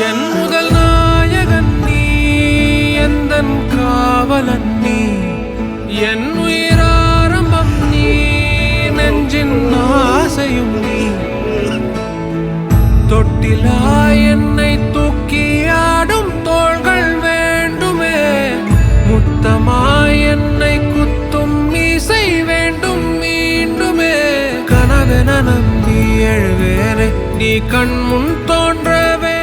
என் முதல் நாயகன் நீ, எந்தன் காவலன் நீ, என் உயிராரம்பம் நீ, நெஞ்சின் ஆசையும் நீ. தொட்டிலா என்னை தூக்கி ஆடும் தோள்கள் வேண்டுமே, முத்தமாய் என்னை குத்தும் மீசை வேண்டும் மீண்டுமே. கனவென நம்பி எழுவேனே, நீ கண் முன் தோன்ற வேண்டும்.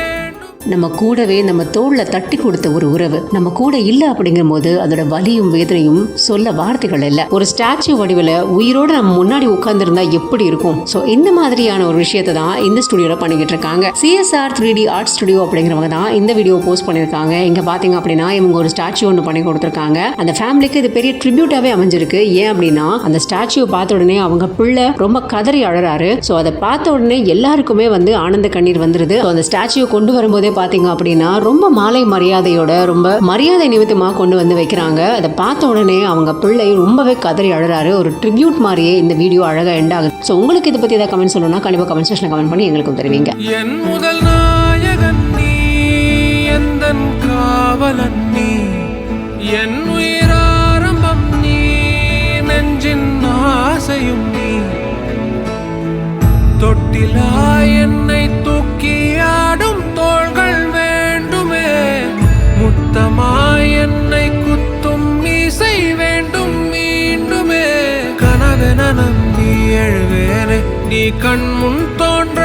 நம்ம கூடவே நம்ம தோள்ல தட்டி கொடுத்த ஒரு உறவு நம்ம கூட இல்ல அப்படிங்கும் போது அதோட வலியும் வேதனையும் சொல்ல வார்த்தைகள் இல்ல. ஒரு ஸ்டாச்சு வடிவில் உயிரோட நம்ம முன்னாடி உட்கார்ந்துருந்தா எப்படி இருக்கும். ஸோ இந்த மாதிரியான ஒரு விஷயத்தை தான் இந்த ஸ்டுடியோல பண்ணிக்கிட்டு இருக்காங்க. CSR 3D ஆர்ட் ஸ்டுடியோ அப்படிங்கிறவங்க தான் இந்த வீடியோ போஸ்ட் பண்ணிருக்காங்க. இங்க பாத்தீங்க அப்படின்னா இவங்க ஒரு ஸ்டாச்சு ஒன்று பண்ணி கொடுத்துருக்காங்க. அந்த ஃபேமிலிக்கு இது பெரிய ட்ரிபியூட்டாவே அமைஞ்சிருக்கு. ஏன் அப்படின்னா அந்த ஸ்டாச்சுவை பார்த்த உடனே அவங்க பிள்ளை ரொம்ப கதறி அழறாரு. ஸோ அதை பார்த்த உடனே எல்லாருக்குமே ஆனந்த கண்ணீர் வந்துருது. அந்த ஸ்டாச்சுவை கொண்டு வரும்போதே பாத்தீங்க அப்படின்னா ரொம்ப மாலை மரியாதையோட ரொம்ப மரியாதை நிமித்தமா கொண்டு வந்து வைக்கிறாங்க. அதை பார்த்த உடனே அவங்க பிள்ளை ரொம்பவே கதறி அழறாரு. ஒரு ட்ரிபியூட் மாதிரியே இந்த வீடியோ அழகா எண்ட் ஆகுது. ஸோ உங்களுக்கு இதை பத்தி ஏதாவது கமெண்ட் சொல்லணும்னா கண்டிப்பா கமெண்ட் செக்ஷன்ல கமெண்ட் பண்ணி எங்களுக்கு தெரிவிங்க. என் முதல் நாயகன் நீ, எந்தன் காவலன் நீ, என் உயிராரம்பம் நீ, நெஞ்சின் ஆசையும் நீ. தொட்டிலா என்னை தூக்கி ஆடும் தோள்கள் வேண்டுமே, முத்தமாய் என்னை குத்தும் மீசை வேண்டும் மீண்டுமே. கனவென நம்பி எழுவேனே, நீ கண் முன் தோன்ற